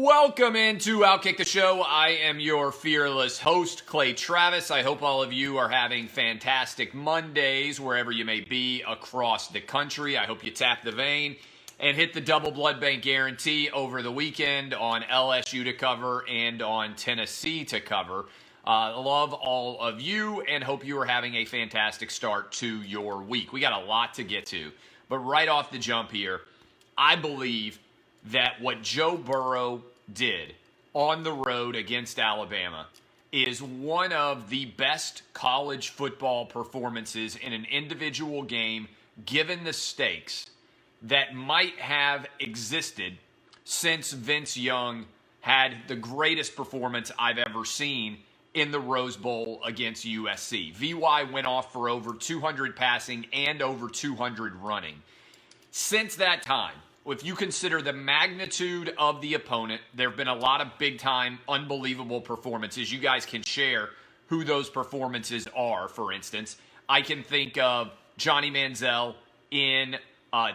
Welcome into Outkick the Show. I am your fearless host, Clay Travis. I hope all of you are having fantastic Mondays wherever you may be across the country. I hope you tap the vein and hit the double blood bank guarantee over the weekend on LSU to cover and on Tennessee to cover. Love all of you and hope you are having a fantastic start to your week. We got a lot to get to, but right off the jump here, I believe that what Joe Burrow did on the road against Alabama is one of the best college football performances in an individual game, given the stakes, that might have existed since Vince Young had the greatest performance I've ever seen in the Rose Bowl against USC. VY went off for over 200 passing and over 200 running. Since that time, if you consider the magnitude of the opponent, there have been a lot of big-time, unbelievable performances. You guys can share who those performances are, for instance. I can think of Johnny Manziel in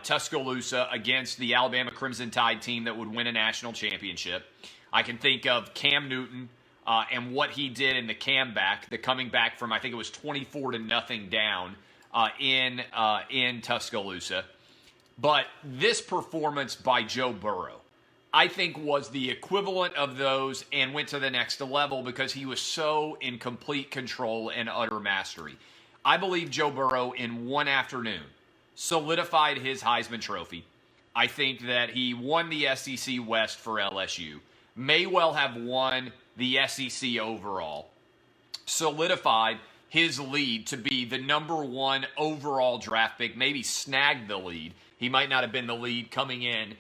Tuscaloosa against the Alabama Crimson Tide team that would win a national championship. I can think of Cam Newton and what he did in the comeback, the coming back from, I think it was 24-0 down in Tuscaloosa. But this performance by Joe Burrow, I think, was the equivalent of those and went to the next level because he was so in complete control and utter mastery. I believe Joe Burrow in one afternoon solidified his Heisman Trophy. I think that he won the SEC West for LSU, may well have won the SEC overall, solidified his lead to be the number one overall draft pick, maybe snagged the lead. He might not have been the lead coming in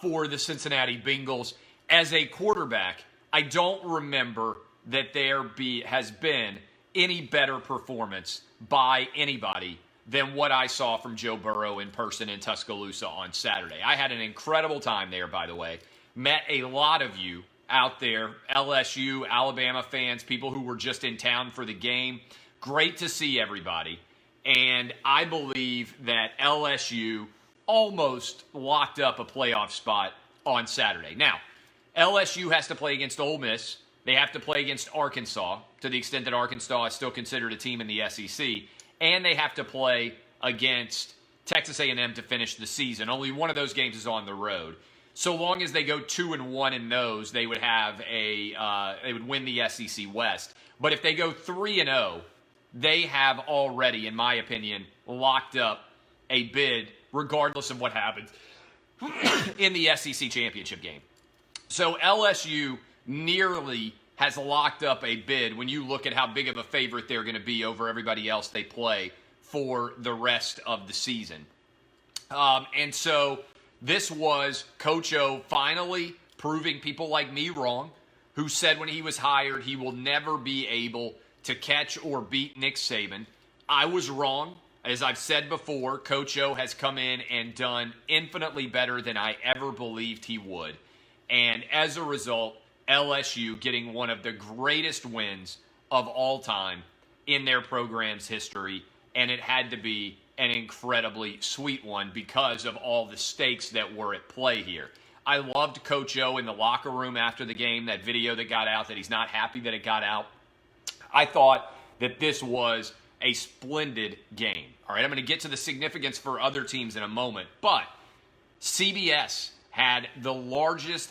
for the Cincinnati Bengals. As a quarterback, I don't remember that there has been any better performance by anybody than what I saw from Joe Burrow in person in Tuscaloosa on Saturday. I had an incredible time there, by the way. Met a lot of you out there, LSU, Alabama fans, people who were just in town for the game. Great to see everybody. And I believe that LSU almost locked up a playoff spot on Saturday. Now, LSU has to play against Ole Miss. They have to play against Arkansas, to the extent that Arkansas is still considered a team in the SEC. And they have to play against Texas A&M to finish the season. Only one of those games is on the road. So long as they go 2-1 in those, they would have they would win the SEC West. But if they go 3-0, they have already, in my opinion, locked up a bid regardless of what happens in the SEC championship game. So LSU nearly has locked up a bid when you look at how big of a favorite they're going to be over everybody else they play for the rest of the season. And so this was Coach O finally proving people like me wrong, who said when he was hired he will never be able to catch or beat Nick Saban. I was wrong. As I've said before, Coach O has come in and done infinitely better than I ever believed he would. And as a result, LSU getting one of the greatest wins of all time in their program's history. And it had to be an incredibly sweet one because of all the stakes that were at play here. I loved Coach O in the locker room after the game, that video that got out, that he's not happy that it got out. I thought that this was a splendid game. All right, I'm going to get to the significance for other teams in a moment, but CBS had the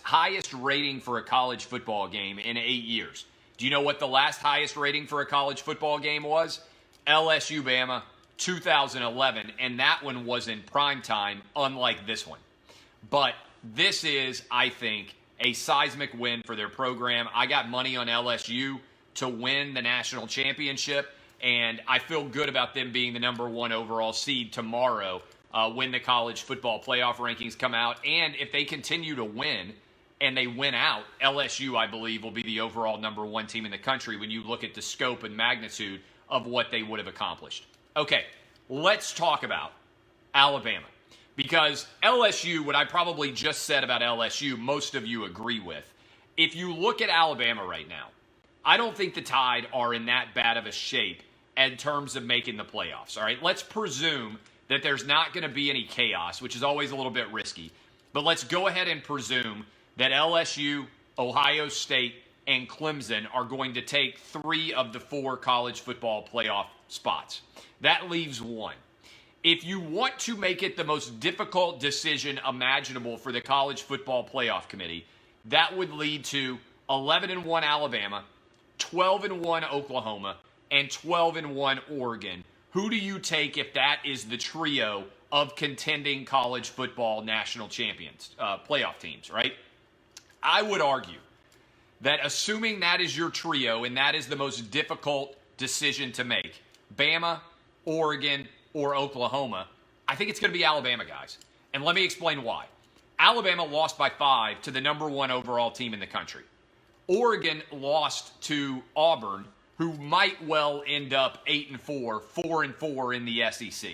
highest rating for a college football game in 8 years. Do you know what the last highest rating for a college football game was? LSU Bama 2011, and that one was in prime time, unlike this one. But this is, I think, a seismic win for their program. I got money on LSU to win the national championship, and I feel good about them being the number one overall seed tomorrow when the college football playoff rankings come out. And if they continue to win and they win out, LSU, I believe, will be the overall number one team in the country when you look at the scope and magnitude of what they would have accomplished. Okay, let's talk about Alabama. Because LSU, what I probably just said about LSU, most of you agree with. If you look at Alabama right now, I don't think the Tide are in that bad of a shape in terms of making the playoffs. All right, let's presume that there's not going to be any chaos, which is always a little bit risky. But let's go ahead and presume that LSU Ohio State, and Clemson are going to take 3 of the 4 college football playoff spots. That leaves 1. If you want to make it the most difficult decision imaginable for the College Football Playoff Committee, that would lead to 11-1 Alabama, 12-1 Oklahoma, and 12-1 Oregon. Who do you take if that is the trio of contending college football national champions, playoff teams, right? I would argue that assuming that is your trio and that is the most difficult decision to make, Bama, Oregon, or Oklahoma, I think it's going to be Alabama, guys. And let me explain why. Alabama lost by 5 to the number 1 overall team in the country. Oregon lost to Auburn, who might well end up 8-4, 4-4 in the SEC.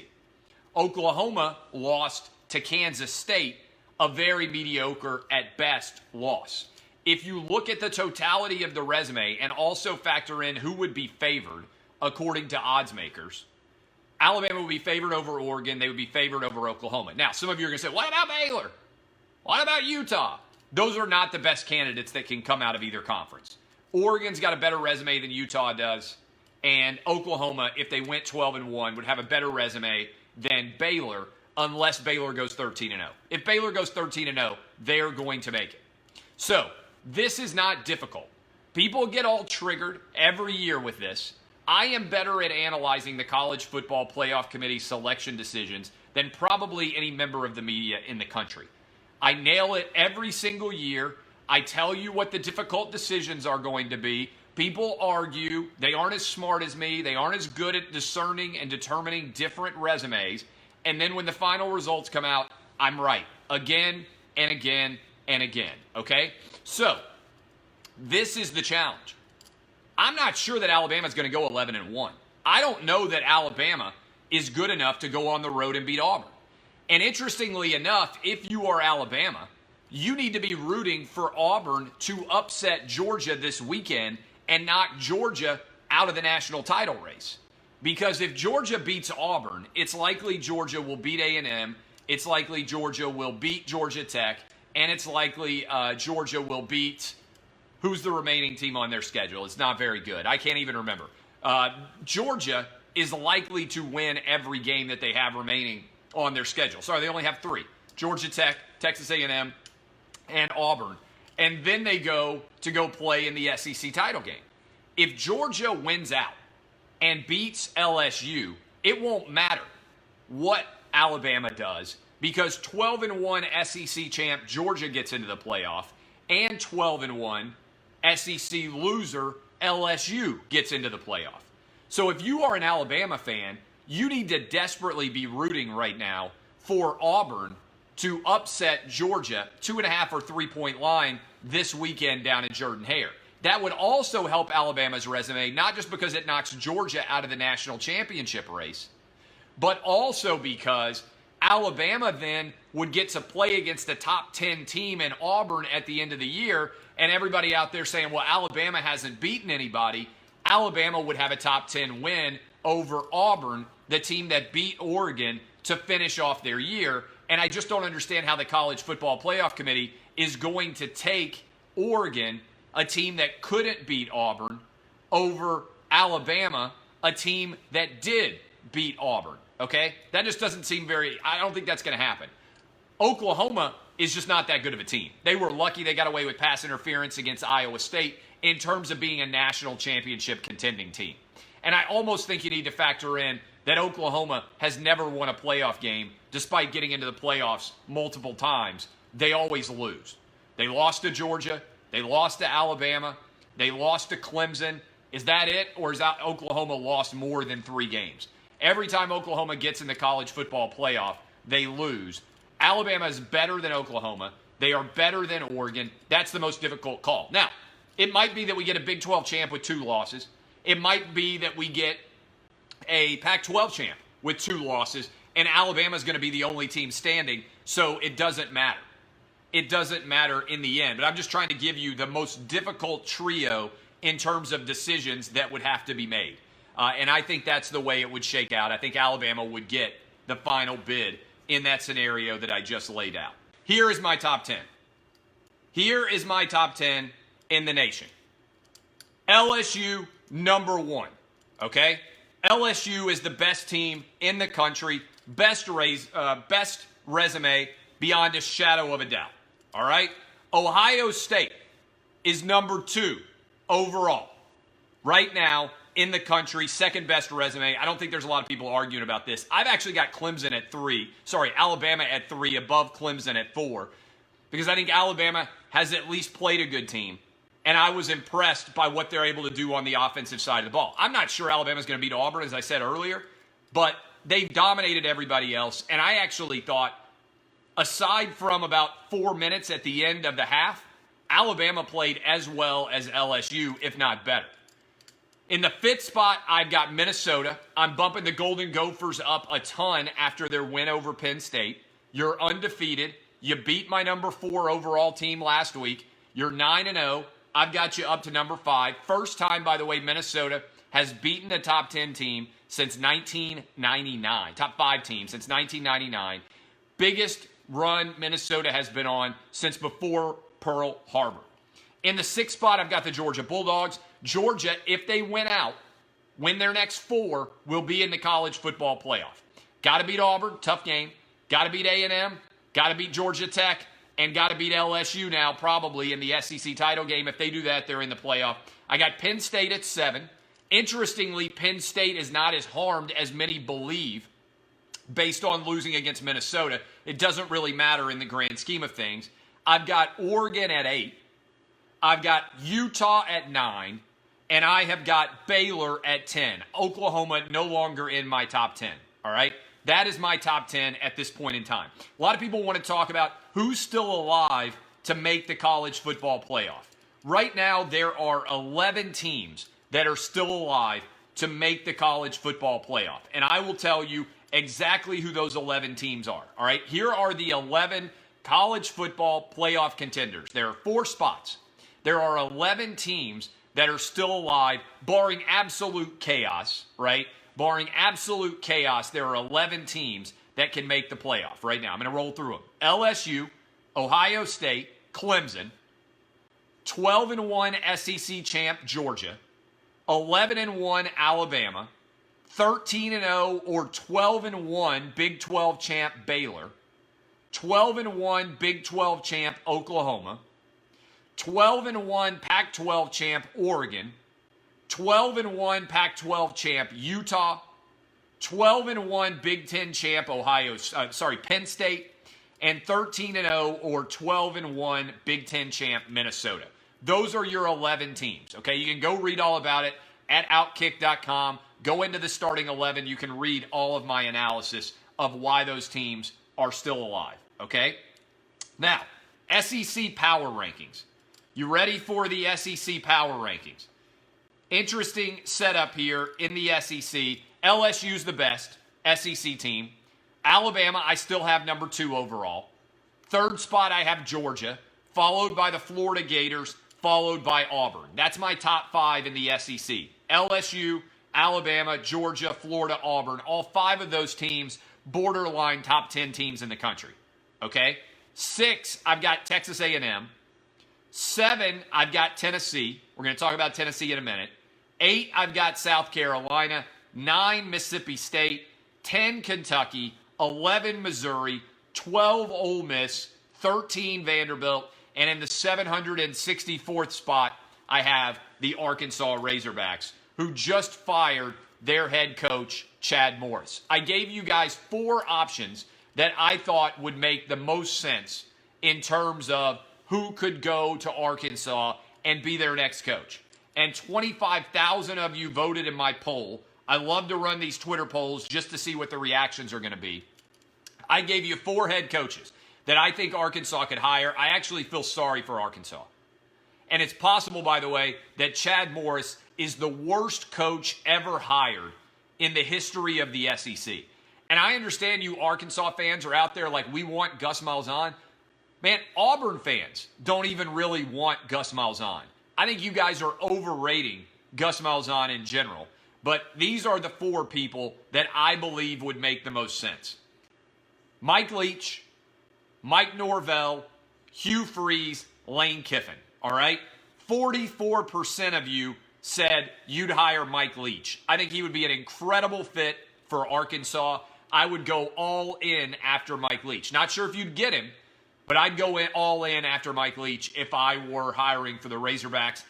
Oklahoma lost to Kansas State, a very mediocre at best loss. If you look at the totality of the resume and also factor in who would be favored according to odds makers, Alabama would be favored over Oregon. They would be favored over Oklahoma. Now, some of you are going to say, what about Baylor? What about Utah? Those are not the best candidates that can come out of either conference. Oregon's got a better resume than Utah does, and Oklahoma, if they went 12-1, would have a better resume than Baylor unless Baylor goes 13-0. If Baylor goes 13-0, they're going to make it. So, this is not difficult. People get all triggered every year with this. I am better at analyzing the College Football Playoff Committee selection decisions than probably any member of the media in the country. I nail it every single year. I tell you what the difficult decisions are going to be. People argue. They aren't as smart as me. They aren't as good at discerning and determining different resumes. And then when the final results come out, I'm right. Again and again and again. Okay? So, this is the challenge. I'm not sure that Alabama's going to go 11-1. I don't know that Alabama is good enough to go on the road and beat Auburn. And interestingly enough, if you are Alabama, you need to be rooting for Auburn to upset Georgia this weekend and knock Georgia out of the national title race. Because if Georgia beats Auburn, it's likely Georgia will beat A&M, it's likely Georgia will beat Georgia Tech, and it's likely Georgia will beat... Who's the remaining team on their schedule? It's not very good. I can't even remember. Georgia is likely to win every game that they have remaining on their schedule. Sorry, they only have 3. Georgia Tech, Texas A&M, and Auburn. And then they go play in the SEC title game. If Georgia wins out and beats LSU, it won't matter what Alabama does because 12-1 SEC champ Georgia gets into the playoff and 12-1 SEC loser LSU gets into the playoff. So if you are an Alabama fan, you need to desperately be rooting right now for Auburn to upset Georgia 2.5 or 3 point line this weekend down in Jordan-Hare. That would also help Alabama's resume, not just because it knocks Georgia out of the national championship race, but also because Alabama then would get to play against a top 10 team in Auburn at the end of the year, and everybody out there saying, well, Alabama hasn't beaten anybody. Alabama would have a top 10 win over Auburn, the team that beat Oregon, to finish off their year. And I just don't understand how the College Football Playoff Committee is going to take Oregon, a team that couldn't beat Auburn, over Alabama, a team that did beat Auburn. Okay? That just doesn't seem I don't think that's going to happen. Oklahoma is just not that good of a team. They were lucky they got away with pass interference against Iowa State in terms of being a national championship contending team. And I almost think you need to factor in that Oklahoma has never won a playoff game despite getting into the playoffs multiple times. They always lose. They lost to Georgia. They lost to Alabama. They lost to Clemson. Is that it? Or is that Oklahoma lost more than 3 games? Every time Oklahoma gets in the college football playoff, they lose. Alabama is better than Oklahoma. They are better than Oregon. That's the most difficult call. Now, it might be that we get a Big 12 champ with 2 losses. It might be that we get a Pac-12 champ with 2 losses, and Alabama is going to be the only team standing, so it doesn't matter. It doesn't matter in the end. But I'm just trying to give you the most difficult trio in terms of decisions that would have to be made. And I think that's the way it would shake out. I think Alabama would get the final bid in that scenario that I just laid out. Here is my top 10. Here is my top 10 in the nation. LSU, number 1. Okay? LSU is the best team in the country, best resume beyond a shadow of a doubt. All right? Ohio State is number 2 overall. Right now in the country, second best resume. I don't think there's a lot of people arguing about this. I've actually got Clemson at 3. Sorry, Alabama at 3, above Clemson at 4. Because I think Alabama has at least played a good team. And I was impressed by what they're able to do on the offensive side of the ball. I'm not sure Alabama's going to beat Auburn, as I said earlier. But they've dominated everybody else. And I actually thought, aside from about 4 minutes at the end of the half, Alabama played as well as LSU, if not better. In the 5th spot, I've got Minnesota. I'm bumping the Golden Gophers up a ton after their win over Penn State. You're undefeated. You beat my number 4 overall team last week. You're 9-0. I've got you up to number 5. First time, by the way, Minnesota has beaten a top 10 team since 1999. Top 5 team since 1999. Biggest run Minnesota has been on since before Pearl Harbor. In the 6th spot, I've got the Georgia Bulldogs. Georgia, if they win out, win their next 4, will be in the college football playoff. Got to beat Auburn, tough game. Got to beat A&M, got to beat Georgia Tech, and got to beat LSU now probably in the SEC title game. If they do that, they're in the playoff. I got Penn State at 7. Interestingly, Penn State is not as harmed as many believe based on losing against Minnesota. It doesn't really matter in the grand scheme of things. I've got Oregon at 8. I've got Utah at 9. And I have got Baylor at 10. Oklahoma no longer in my top 10. All right? That is my top 10 at this point in time. A lot of people want to talk about who's still alive to make the college football playoff. Right now, there are 11 teams that are still alive to make the college football playoff. And I will tell you exactly who those 11 teams are. All right? Here are the 11 college football playoff contenders. There are 4 spots. There are 11 teams that are still alive, barring absolute chaos, right? Barring absolute chaos, there are 11 teams that can make the playoff right now. I'm going to roll through them. LSU, Ohio State, Clemson, 12-1 SEC champ Georgia, 11-1 Alabama, 13-0 or 12-1 Big 12 champ Baylor, 12-1 Big 12 champ Oklahoma, 12-1 Pac-12 champ Oregon, 12-1 Pac-12 champ Utah, 12-1 Big 10 champ Penn State, and 13-0 or 12-1 Big 10 champ Minnesota. Those are your 11 teams, okay? You can go read all about it at Outkick.com. Go into the starting 11. You can read all of my analysis of why those teams are still alive, okay? Now, SEC power rankings. You ready for the SEC power rankings? Interesting setup here in the SEC. LSU's the best SEC team. Alabama, I still have number 2 overall. 3rd spot, I have Georgia, followed by the Florida Gators, followed by Auburn. That's my top 5 in the SEC. LSU, Alabama, Georgia, Florida, Auburn. All 5 of those teams borderline top 10 teams in the country. Okay? 6, I've got Texas A&M. 7, I've got Tennessee. We're going to talk about Tennessee in a minute. 8, I've got South Carolina. 9, Mississippi State. 10, Kentucky. 11, Missouri. 12, Ole Miss. 13, Vanderbilt. And in the 764th spot, I have the Arkansas Razorbacks, who just fired their head coach, Chad Morris. I gave you guys 4 options that I thought would make the most sense in terms of who could go to Arkansas and be their next coach. And 25,000 of you voted in my poll. I love to run these Twitter polls just to see what the reactions are going to be. I gave you 4 head coaches that I think Arkansas could hire. I actually feel sorry for Arkansas. And it's possible, by the way, that Chad Morris is the worst coach ever hired in the history of the SEC. And I understand you Arkansas fans are out there like, we want Gus Malzahn. Man, Auburn fans don't even really want Gus Malzahn. I think you guys are overrating Gus Malzahn in general. But these are the 4 people that I believe would make the most sense. Mike Leach, Mike Norvell, Hugh Freeze, Lane Kiffin, all right? 44% of you said you'd hire Mike Leach. I think he would be an incredible fit for Arkansas. I would go all in after Mike Leach. Not sure if you'd get him, but I'd go all in after Mike Leach if I were hiring for the Razorbacks.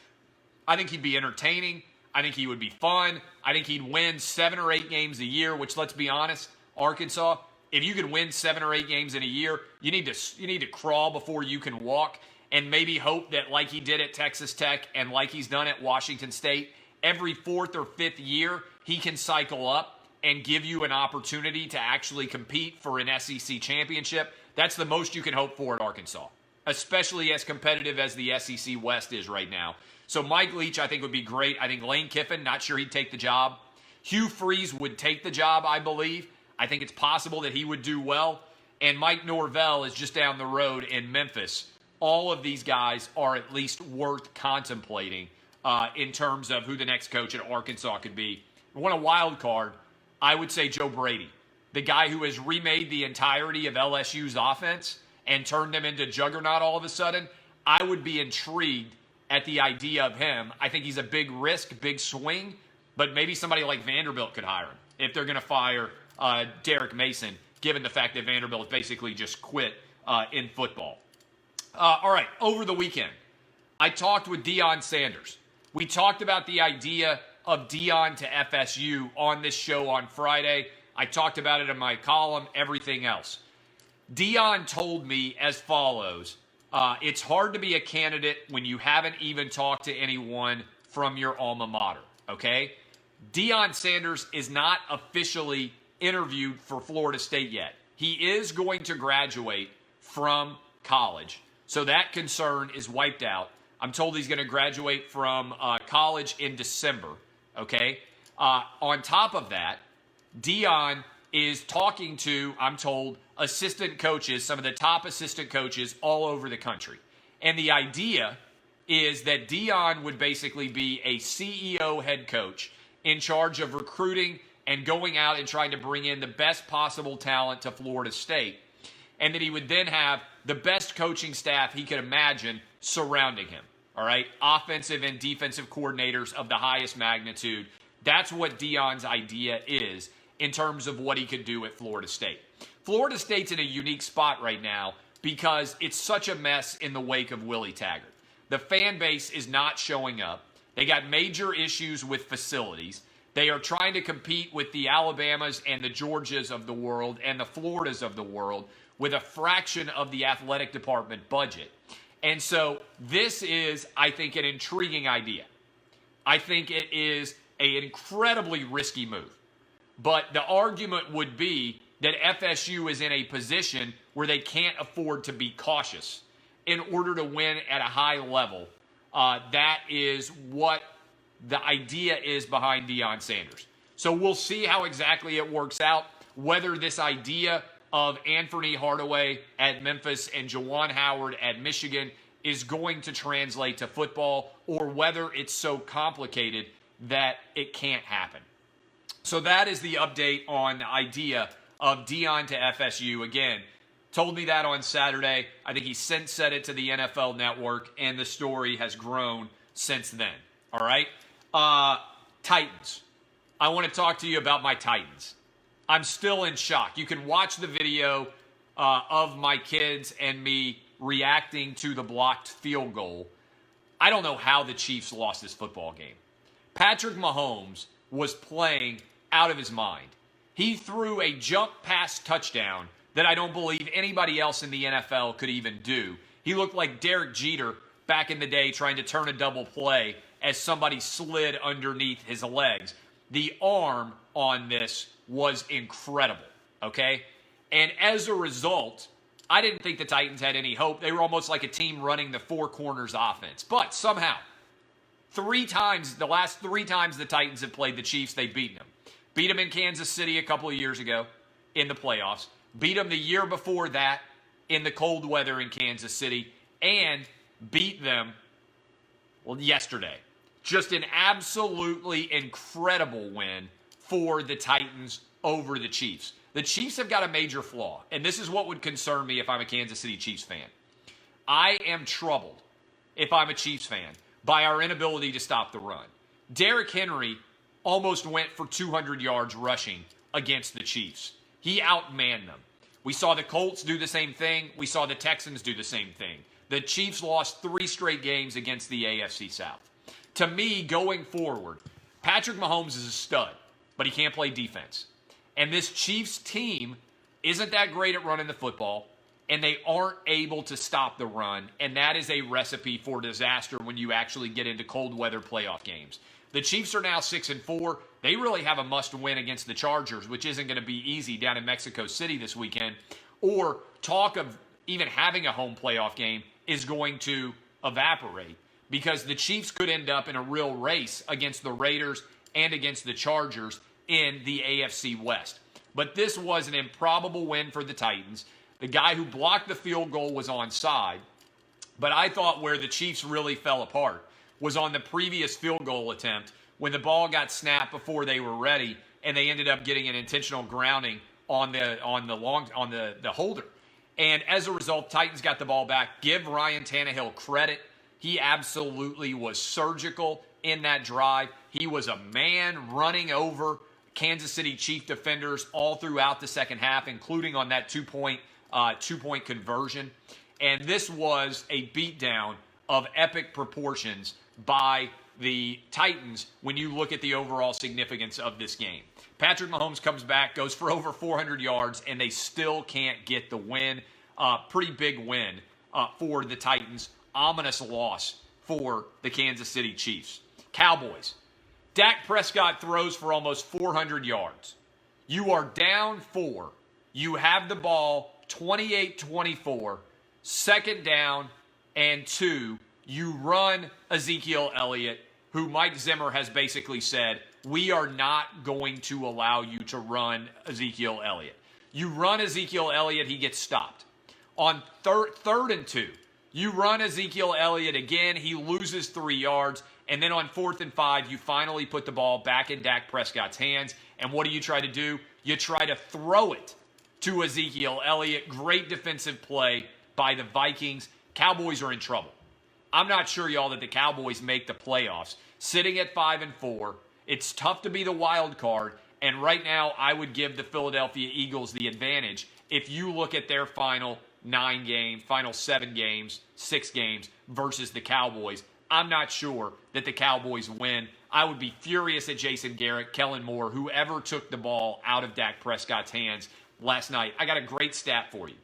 I think he'd be entertaining. I think he would be fun. I think he'd win 7 or 8 games a year, which, let's be honest, Arkansas, if you could win 7 or 8 games in a year, you need to crawl before you can walk, and maybe hope that, like he did at Texas Tech and like he's done at Washington State, every 4th or 5th year he can cycle up and give you an opportunity to actually compete for an SEC championship. That's the most you can hope for at Arkansas, especially as competitive as the SEC West is right now. So Mike Leach, I think, would be great. I think Lane Kiffin, not sure he'd take the job. Hugh Freeze would take the job, I believe. I think it's possible that he would do well. And Mike Norvell is just down the road in Memphis. All of these guys are at least worth contemplating in terms of who the next coach at Arkansas could be. I want a wild card. I would say Joe Brady, the guy who has remade the entirety of LSU's offense and turned them into juggernaut all of a sudden. I would be intrigued at the idea of him. I think he's a big risk, big swing, but maybe somebody like Vanderbilt could hire him if they're going to fire Derek Mason, given the fact that Vanderbilt basically just quit in football. All right, over the weekend, I talked with Deion Sanders. We talked about the idea of Deion to FSU on this show on Friday. I talked about it in my column, everything else. Deion told me as follows. It's hard to be a candidate when you haven't even talked to anyone from your alma mater, okay? Deion Sanders is not officially interviewed for Florida State yet. He is going to graduate from college, so that concern is wiped out. I'm told he's going to graduate from college in December, okay? On top of that, Deion is talking to, I'm told, assistant coaches, some of the top assistant coaches all over the country. And the idea is that Deion would basically be a CEO head coach in charge of recruiting and going out and trying to bring in the best possible talent to Florida State. And that he would then have the best coaching staff he could imagine surrounding him. All right? Offensive and defensive coordinators of the highest magnitude. That's what Deion's idea is in terms of what he could do at Florida State. Florida State's in a unique spot right now because it's such a mess in the wake of Willie Taggart. The fan base is not showing up. They got major issues with facilities. They are trying to compete with the Alabamas and the Georgias of the world and the Floridas of the world with a fraction of the athletic department budget. And so this is, I think, an intriguing idea. I think it is an incredibly risky move. But the argument would be that FSU is in a position where they can't afford to be cautious in order to win at a high level. That is what the idea is behind Deion Sanders. So we'll see how exactly it works out, whether this idea of Anthony Hardaway at Memphis and Juwan Howard at Michigan is going to translate to football, or whether it's so complicated that it can't happen. So that is the update on the idea of Deion to FSU. Again, told me that on Saturday. I think he since said it to the NFL Network, and the story has grown since then. All right? Titans. I want to talk to you about my Titans. I'm still in shock. You can watch the video of my kids and me reacting to the blocked field goal. I don't know how the Chiefs lost this football game. Patrick Mahomes was playing out of his mind. He threw a jump pass touchdown that I don't believe anybody else in the NFL could even do. He looked like Derek Jeter back in the day trying to turn a double play as somebody slid underneath his legs. The arm on this was incredible, okay? And as a result, I didn't think the Titans had any hope. They were almost like a team running the four corners offense. But somehow, the last three times the Titans have played the Chiefs, they've beaten them. Beat them in Kansas City a couple of years ago in the playoffs. Beat them the year before that in the cold weather in Kansas City. And beat them, yesterday. Just an absolutely incredible win for the Titans over the Chiefs. The Chiefs have got a major flaw, and this is what would concern me if I'm a Kansas City Chiefs fan. I am troubled, if I'm a Chiefs fan, by our inability to stop the run. Derrick Henry almost went for 200 yards rushing against the Chiefs. He outmanned them. We saw the Colts do the same thing. We saw the Texans do the same thing. The Chiefs lost 3 straight games against the AFC South. To me, going forward, Patrick Mahomes is a stud, but he can't play defense. And this Chiefs team isn't that great at running the football, and they aren't able to stop the run, and that is a recipe for disaster when you actually get into cold weather playoff games. The Chiefs are now 6-4. They really have a must-win against the Chargers, which isn't going to be easy down in Mexico City this weekend. Or talk of even having a home playoff game is going to evaporate because the Chiefs could end up in a real race against the Raiders and against the Chargers in the AFC West. But this was an improbable win for the Titans. The guy who blocked the field goal was onside. But I thought where the Chiefs really fell apart was on the previous field goal attempt when the ball got snapped before they were ready, and they ended up getting an intentional grounding on the holder. And as a result, Titans got the ball back. Give Ryan Tannehill credit. He absolutely was surgical in that drive. He was a man running over Kansas City Chief defenders all throughout the second half, including on that two-point conversion. And this was a beatdown of epic proportions by the Titans when you look at the overall significance of this game. Patrick Mahomes comes back, goes for over 400 yards, and they still can't get the win. Pretty big win for the Titans. Ominous loss for the Kansas City Chiefs. Cowboys. Dak Prescott throws for almost 400 yards. You are down 4. You have the ball 28-24. Second down and 2. You run Ezekiel Elliott, who Mike Zimmer has basically said, we are not going to allow you to run Ezekiel Elliott. You run Ezekiel Elliott, he gets stopped. On third and 2, you run Ezekiel Elliott again, he loses 3 yards. And then on 4th and 5, you finally put the ball back in Dak Prescott's hands. And what do you try to do? You try to throw it to Ezekiel Elliott. Great defensive play by the Vikings. Cowboys are in trouble. I'm not sure, y'all, that the Cowboys make the playoffs. Sitting at 5-4, it's tough to be the wild card. And right now, I would give the Philadelphia Eagles the advantage if you look at their final 9 games, final 7 games, 6 games versus the Cowboys. I'm not sure that the Cowboys win. I would be furious at Jason Garrett, Kellen Moore, whoever took the ball out of Dak Prescott's hands last night. I got a great stat for you.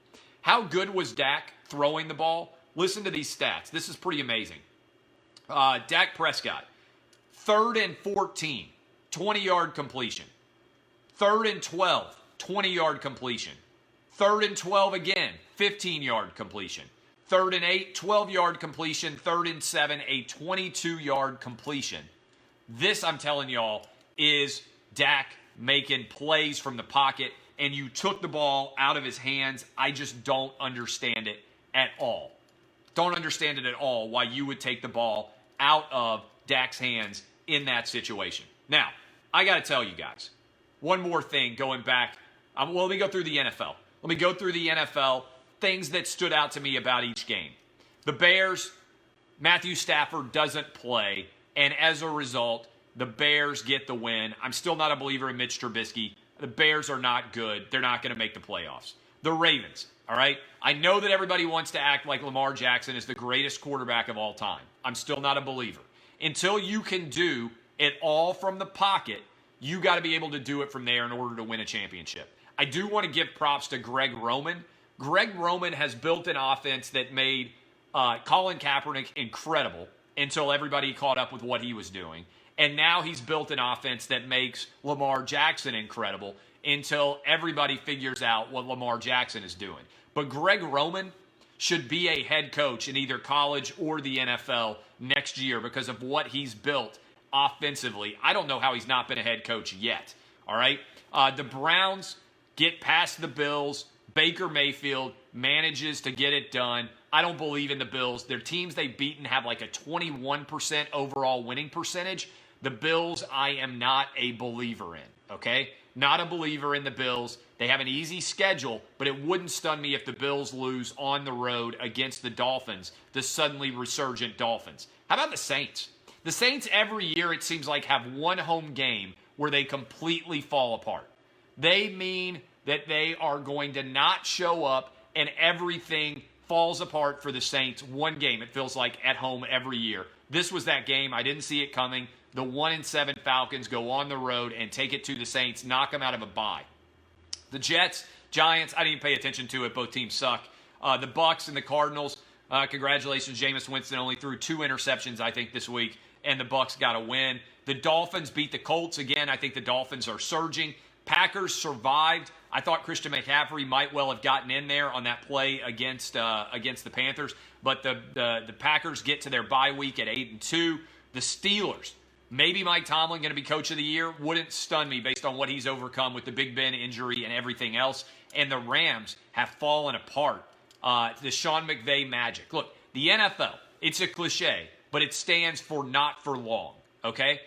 How good was Dak throwing the ball? Listen to these stats. This is pretty amazing. Dak Prescott, 3rd and 14, 20-yard completion. 3rd and 12, 20-yard completion. 3rd and 12 again, 15-yard completion. 3rd and 8, 12-yard completion. 3rd and 7, a 22-yard completion. This, I'm telling y'all, is Dak making plays from the pocket, and you took the ball out of his hands. I just don't understand it at all. Don't understand it at all why you would take the ball out of Dak's hands in that situation. Now, I got to tell you guys, one more thing going back. Let me go through the NFL. Let me go through the NFL, things that stood out to me about each game. The Bears, Matthew Stafford doesn't play, and as a result, the Bears get the win. I'm still not a believer in Mitch Trubisky. The Bears are not good. They're not going to make the playoffs. The Ravens, all right? I know that everybody wants to act like Lamar Jackson is the greatest quarterback of all time. I'm still not a believer. Until you can do it all from the pocket, you got to be able to do it from there in order to win a championship. I do want to give props to Greg Roman. Greg Roman has built an offense that made Colin Kaepernick incredible until everybody caught up with what he was doing. And now he's built an offense that makes Lamar Jackson incredible until everybody figures out what Lamar Jackson is doing. But Greg Roman should be a head coach in either college or the NFL next year because of what he's built offensively. I don't know how he's not been a head coach yet. All right? The Browns get past the Bills. Baker Mayfield manages to get it done. I don't believe in the Bills. Their teams they've beaten have like a 21% overall winning percentage. The Bills, I am not a believer in, okay? Not a believer in the Bills. They have an easy schedule, but it wouldn't stun me if the Bills lose on the road against the Dolphins, the suddenly resurgent Dolphins. How about the Saints? The Saints every year, it seems like, have one home game where they completely fall apart. They mean that they are going to not show up and everything falls apart for the Saints. One game, it feels like, at home every year. This was that game. I didn't see it coming. The 1-7 Falcons go on the road and take it to the Saints, knock them out of a bye. The Jets, Giants, I didn't even pay attention to it. Both teams suck. The Bucs and the Cardinals, congratulations. Jameis Winston only threw 2 interceptions, I think, this week, and the Bucs got a win. The Dolphins beat the Colts. Again, I think the Dolphins are surging. Packers survived. I thought Christian McCaffrey might well have gotten in there on that play against the Panthers, but the Packers get to their bye week at 8-2. The Steelers, maybe Mike Tomlin going to be coach of the year, wouldn't stun me based on what he's overcome with the Big Ben injury and everything else. And the Rams have fallen apart. The Sean McVay magic. Look, the NFL, it's a cliche, but it stands for not for long, okay?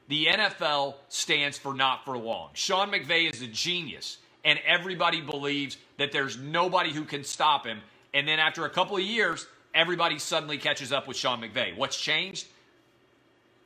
The NFL stands for not for long. Sean McVay is a genius, and everybody believes that there's nobody who can stop him. And then after a couple of years, everybody suddenly catches up with Sean McVay. What's changed?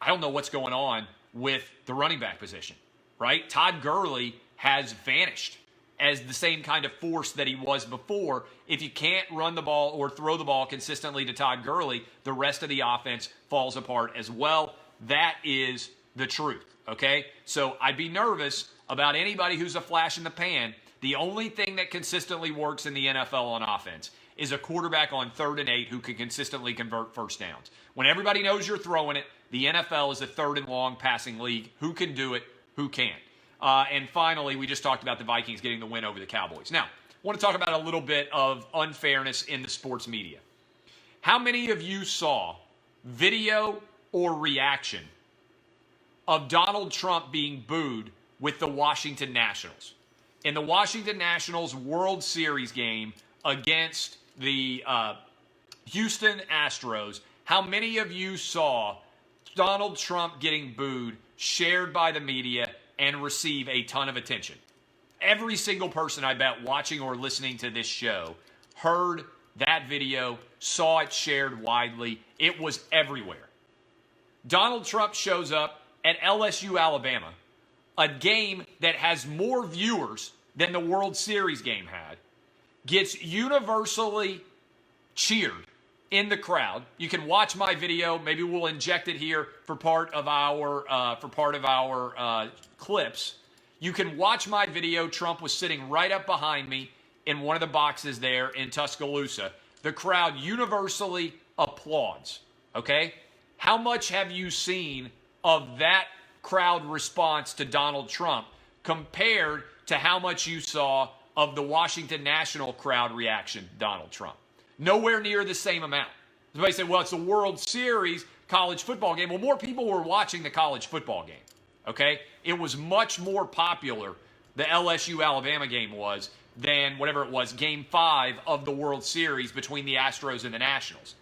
I don't know what's going on with the running back position, right? Todd Gurley has vanished as the same kind of force that he was before. If you can't run the ball or throw the ball consistently to Todd Gurley, the rest of the offense falls apart as well. That is the truth, okay? So I'd be nervous about anybody who's a flash in the pan. The only thing that consistently works in the NFL on offense is a quarterback on 3rd and 8 who can consistently convert first downs. When everybody knows you're throwing it, the NFL is a 3rd and long passing league. Who can do it? Who can't? And finally, we just talked about the Vikings getting the win over the Cowboys. Now, I want to talk about a little bit of unfairness in the sports media. How many of you saw video or reaction of Donald Trump being booed with the Washington Nationals? In the Washington Nationals World Series game against the Houston Astros, how many of you saw Donald Trump getting booed, shared by the media, and receive a ton of attention? Every single person, I bet, watching or listening to this show heard that video, saw it shared widely. It was everywhere. Donald Trump shows up at LSU, Alabama, a game that has more viewers than the World Series game had, gets universally cheered in the crowd. You can watch my video. Maybe we'll inject it here for part of our clips. You can watch my video. Trump was sitting right up behind me in one of the boxes there in Tuscaloosa. The crowd universally applauds. Okay? How much have you seen of that crowd response to Donald Trump compared to how much you saw of the Washington National crowd reaction to Donald Trump? Nowhere near the same amount. Somebody said, well, it's a World Series college football game. Well, more people were watching the college football game, okay? It was much more popular, the LSU-Alabama game was, than whatever it was, Game 5 of the World Series between the Astros and the Nationals.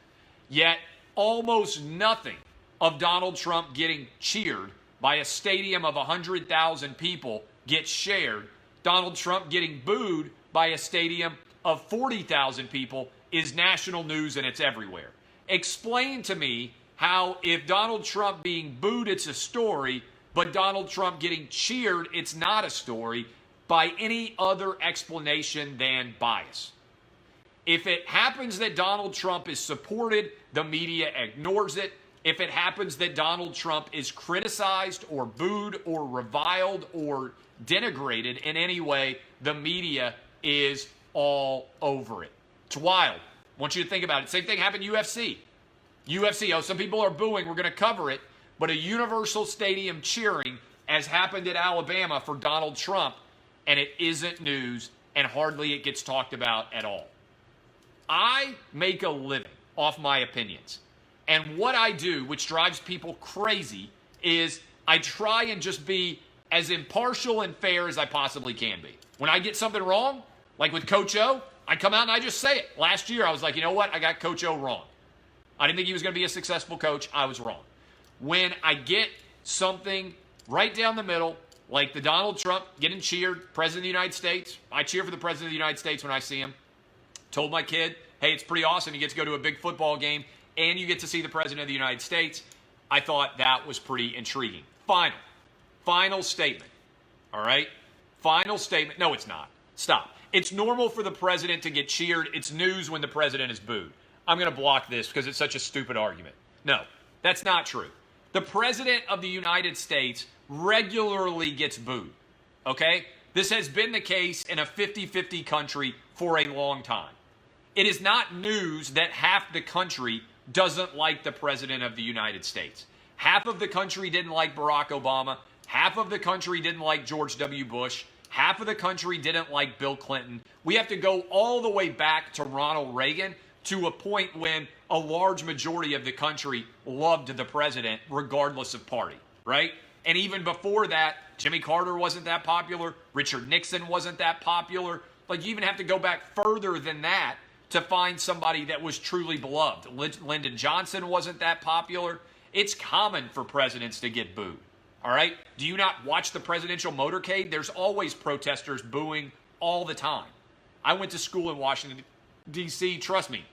Yet, almost nothing of Donald Trump getting cheered by a stadium of 100,000 people gets shared. Donald Trump getting booed by a stadium of 40,000 people is national news, and it's everywhere. Explain to me how, if Donald Trump being booed, it's a story, but Donald Trump getting cheered, it's not a story, by any other explanation than bias. If it happens that Donald Trump is supported, the media ignores it. If it happens that Donald Trump is criticized or booed or reviled or denigrated in any way, the media is all over it. It's wild. I want you to think about it. Same thing happened in UFC. UFC, some people are booing, we're going to cover it, but a universal stadium cheering as happened at Alabama for Donald Trump, and it isn't news, and hardly it gets talked about at all. I make a living off my opinions. And what I do, which drives people crazy, is I try and just be as impartial and fair as I possibly can be. When I get something wrong, like with Coach O, I come out and I just say it. Last year, I was like, you know what? I got Coach O wrong. I didn't think he was going to be a successful coach. I was wrong. When I get something right down the middle, Like the Donald Trump getting cheered, President of the United States. I cheer for the President of the United States when I see him. Told my kid, hey, it's pretty awesome. You get to go to a big football game and you get to see the President of the United States. I thought that was pretty intriguing. Final statement. All right? Final statement. No, it's not. Stop. It's normal for the president to get cheered. It's news when the president is booed. I'm going to block this because it's such a stupid argument. No, that's not true. The president of the United States regularly gets booed. Okay? This has been the case in a 50-50 country for a long time. It is not news that half the country doesn't like the president of the United States. Half of the country didn't like Barack Obama. Half of the country didn't like George W. Bush. Half of the country didn't like Bill Clinton. We have to go all the way back to Ronald Reagan to a point when a large majority of the country loved the president regardless of party, right? And even before that, Jimmy Carter wasn't that popular. Richard Nixon wasn't that popular. Like, you even have to go back further than that to find somebody that was truly beloved. Lyndon Johnson wasn't that popular. It's common for presidents to get booed. All right? Do you not watch the presidential motorcade? There's always protesters booing all the time. I went to school in Washington, D.C. Trust me,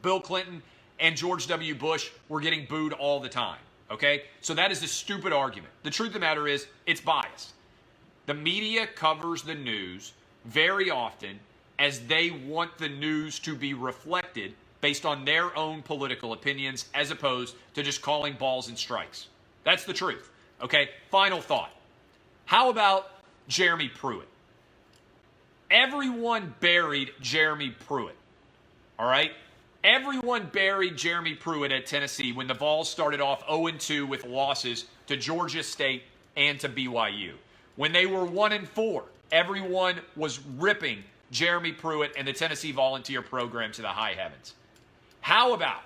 Bill Clinton and George W. Bush were getting booed all the time. Okay? So that is a stupid argument. The truth of the matter is, it's biased. The media covers the news very often as they want the news to be reflected based on their own political opinions as opposed to just calling balls and strikes. That's the truth. Okay, final thought. How about Jeromy Pruitt? Everyone buried Jeromy Pruitt. All right? Everyone buried Jeromy Pruitt at Tennessee when the Vols started off 0-2 with losses to Georgia State and to BYU. When they were 1-4, everyone was ripping Jeromy Pruitt and the Tennessee Volunteer program to the high heavens. How about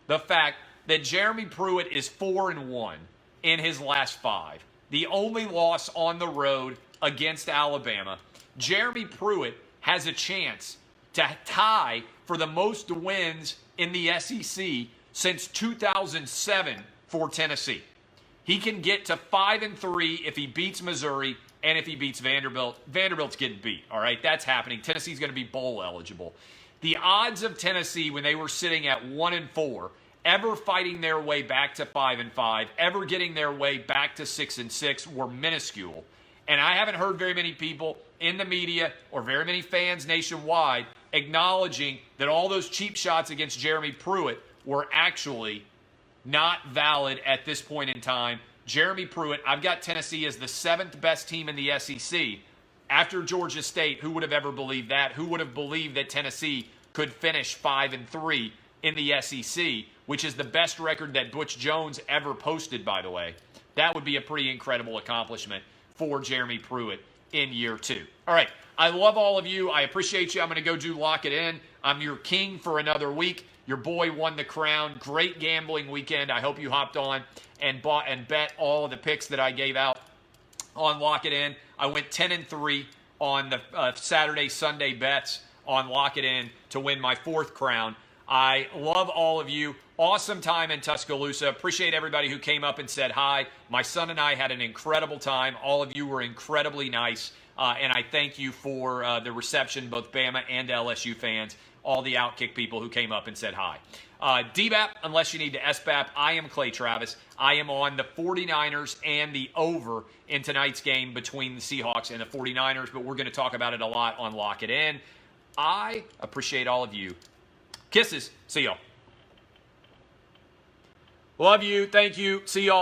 the fact that Jeromy Pruitt is 4-1 in his last 5? The only loss on the road against Alabama. Jeromy Pruitt has a chance to tie for the most wins in the SEC since 2007 for Tennessee. He can get to 5-3 if he beats Missouri and if he beats Vanderbilt. Vanderbilt's getting beat, all right? That's happening. Tennessee's going to be bowl eligible. The odds of Tennessee when they were sitting at 1-4, ever fighting their way back to 5-5, ever getting their way back to 6-6 were minuscule. And I haven't heard very many people in the media or very many fans nationwide acknowledging that all those cheap shots against Jeromy Pruitt were actually not valid at this point in time. Jeromy Pruitt, I've got Tennessee as the 7th best team in the SEC after Georgia State. Who would have ever believed that? Who would have believed that Tennessee could finish 5-3 in the SEC, which is the best record that Butch Jones ever posted, by the way? That would be a pretty incredible accomplishment for Jeromy Pruitt in year 2. All right, I love all of you. I appreciate you. I'm going to go do Lock It In. I'm your king for another week. Your boy won the crown. Great gambling weekend. I hope you hopped on and bought and bet all of the picks that I gave out on Lock It In. I went 10-3 on the Saturday, Sunday bets on Lock It In to win my 4th crown. I love all of you. Awesome time in Tuscaloosa. Appreciate everybody who came up and said hi. My son and I had an incredible time. All of you were incredibly nice. And I thank you for the reception, both Bama and LSU fans, all the Outkick people who came up and said hi. DBAP, unless you need to SBAP, I am Clay Travis. I am on the 49ers and the over in tonight's game between the Seahawks and the 49ers, but we're going to talk about it a lot on Lock It In. I appreciate all of you. Kisses. See y'all. Love you. Thank you. See y'all.